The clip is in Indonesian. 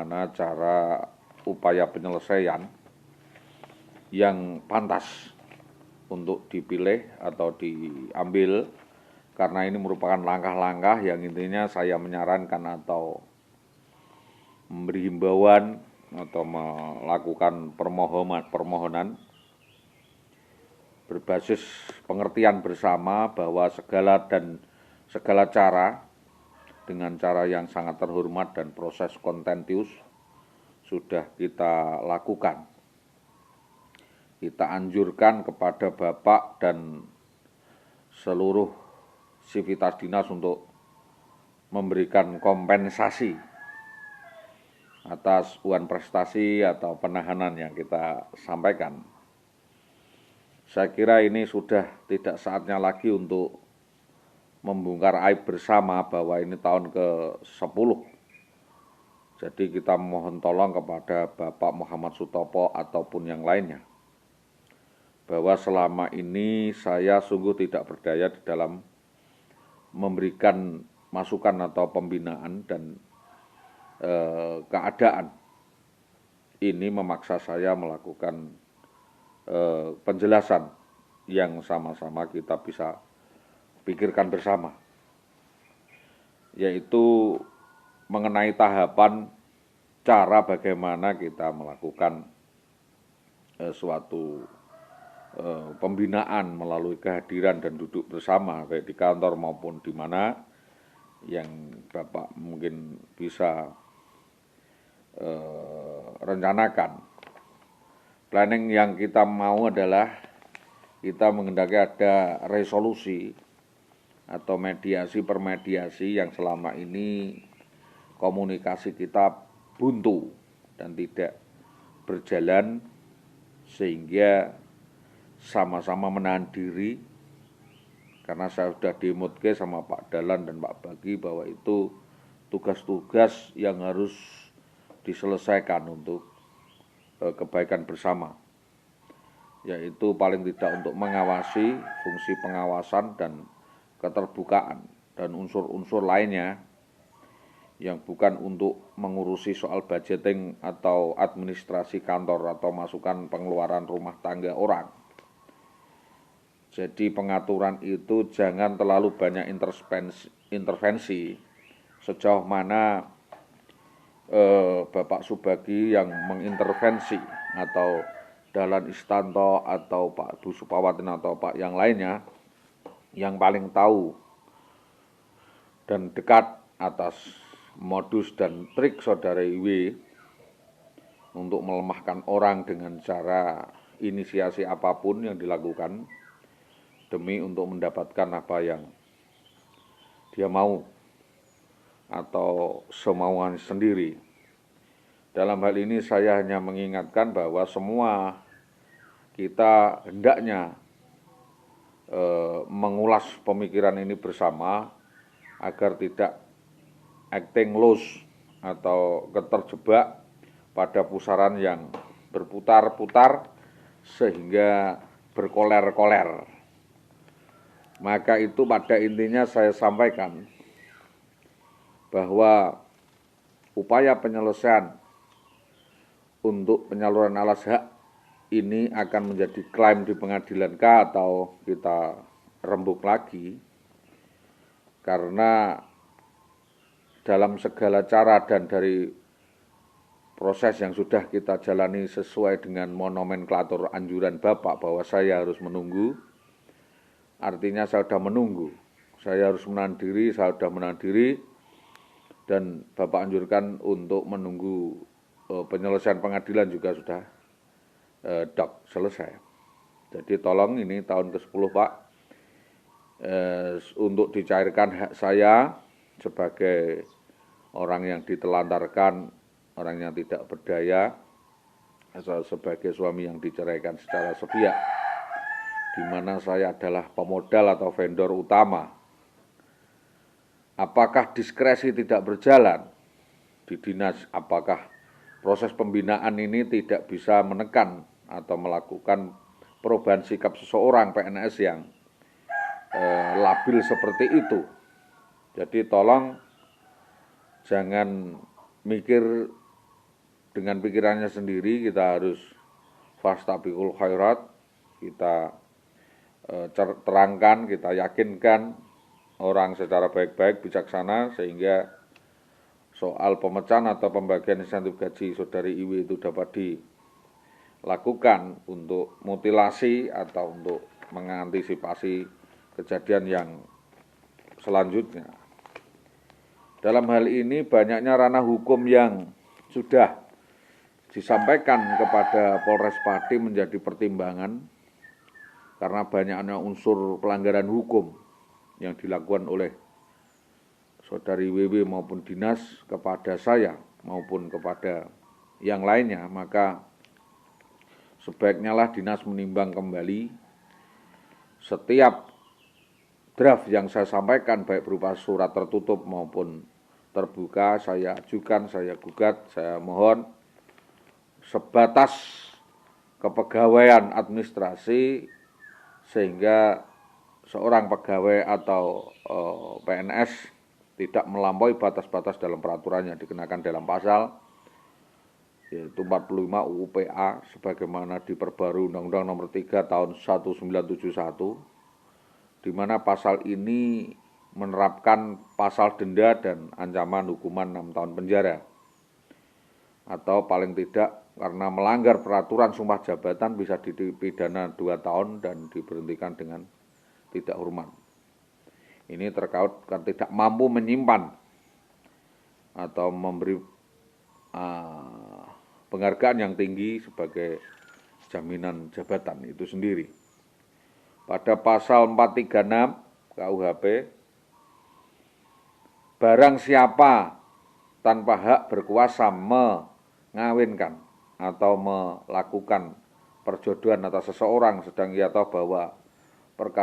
bagaimana cara upaya penyelesaian yang pantas untuk dipilih atau diambil, karena ini merupakan langkah-langkah yang intinya saya menyarankan atau memberi himbauan atau melakukan permohonan berbasis pengertian bersama bahwa segala cara dengan cara yang sangat terhormat dan proses kontentius sudah kita lakukan. Kita anjurkan kepada Bapak dan seluruh sivitas dinas untuk memberikan kompensasi atas uang prestasi atau penahanan yang kita sampaikan. Saya kira ini sudah tidak saatnya lagi untuk membongkar aib bersama bahwa ini tahun ke-10. Jadi kita mohon tolong kepada Bapak Muhammad Sutopo ataupun yang lainnya, bahwa selama ini saya sungguh tidak berdaya di dalam memberikan masukan atau pembinaan dan keadaan ini memaksa saya melakukan penjelasan yang sama-sama kita bisa pikirkan bersama, yaitu mengenai tahapan cara bagaimana kita melakukan suatu pembinaan melalui kehadiran dan duduk bersama baik di kantor maupun di mana yang Bapak mungkin bisa rencanakan. Planning yang kita mau adalah kita menghendaki ada resolusi atau mediasi-permediasi yang selama ini komunikasi kita buntu dan tidak berjalan, sehingga sama-sama menahan diri, karena saya sudah dimutke sama Pak Dalan dan Pak Bagi bahwa itu tugas-tugas yang harus diselesaikan untuk kebaikan bersama, yaitu paling tidak untuk mengawasi, fungsi pengawasan dan keterbukaan dan unsur-unsur lainnya yang bukan untuk mengurusi soal budgeting atau administrasi kantor atau masukan pengeluaran rumah tangga orang. Jadi pengaturan itu jangan terlalu banyak intervensi sejauh mana Bapak Subagi yang mengintervensi atau Dahlan Istanto atau Pak Bu Supawatin atau Pak yang lainnya yang paling tahu dan dekat atas modus dan trik saudara Iwe untuk melemahkan orang dengan cara inisiasi apapun yang dilakukan demi untuk mendapatkan apa yang dia mau atau semauan sendiri. Dalam hal ini saya hanya mengingatkan bahwa semua kita hendaknya mengulas pemikiran ini bersama agar tidak acting loose atau keterjebak pada pusaran yang berputar-putar sehingga berkoler-koler. Maka itu pada intinya saya sampaikan bahwa upaya penyelesaian untuk penyaluran alas hak ini akan menjadi klaim di pengadilan atau kita rembuk lagi, karena dalam segala cara dan dari proses yang sudah kita jalani sesuai dengan nomenklatur anjuran Bapak bahwa saya harus menunggu, artinya saya sudah menunggu, saya harus menahan diri, saya sudah menahan diri, dan Bapak anjurkan untuk menunggu penyelesaian pengadilan juga sudah selesai. Jadi tolong ini tahun ke-10 Pak, untuk dicairkan hak saya sebagai orang yang ditelantarkan, orang yang tidak berdaya, sebagai suami yang diceraikan secara sepihak, di mana saya adalah pemodal atau vendor utama. Apakah diskresi tidak berjalan di dinas? Apakah proses pembinaan ini tidak bisa menekan atau melakukan perubahan sikap seseorang PNS yang labil seperti itu? Jadi tolong jangan mikir dengan pikirannya sendiri, kita harus fastabiqul khairat, kita terangkan, kita yakinkan orang secara baik-baik, bijaksana, sehingga soal pemecahan atau pembagian insentif gaji saudari Iwi itu dapat dilakukan untuk mutilasi atau untuk mengantisipasi kejadian yang selanjutnya. Dalam hal ini banyaknya ranah hukum yang sudah disampaikan kepada Polres Pati menjadi pertimbangan karena banyaknya unsur pelanggaran hukum yang dilakukan oleh saudari WW maupun dinas kepada saya maupun kepada yang lainnya, maka sebaiknya lah dinas menimbang kembali setiap draft yang saya sampaikan, baik berupa surat tertutup maupun terbuka, saya ajukan, saya gugat, saya mohon sebatas kepegawaian administrasi, sehingga seorang pegawai atau PNS tidak melampaui batas-batas dalam peraturan yang dikenakan dalam pasal yaitu 45 UU PA sebagaimana diperbarui Undang-Undang Nomor 3 Tahun 1971, di mana pasal ini menerapkan pasal denda dan ancaman hukuman 6 tahun penjara, atau paling tidak karena melanggar peraturan sumpah jabatan bisa dipidana 2 tahun dan diberhentikan dengan tidak hormat. Ini terkait tidak mampu menyimpan atau memberi penghargaan yang tinggi sebagai jaminan jabatan itu sendiri. Pada pasal 436 KUHP, barang siapa tanpa hak berkuasa mengawinkan atau melakukan perjodohan atas seseorang sedang ia tahu bahwa perkawinan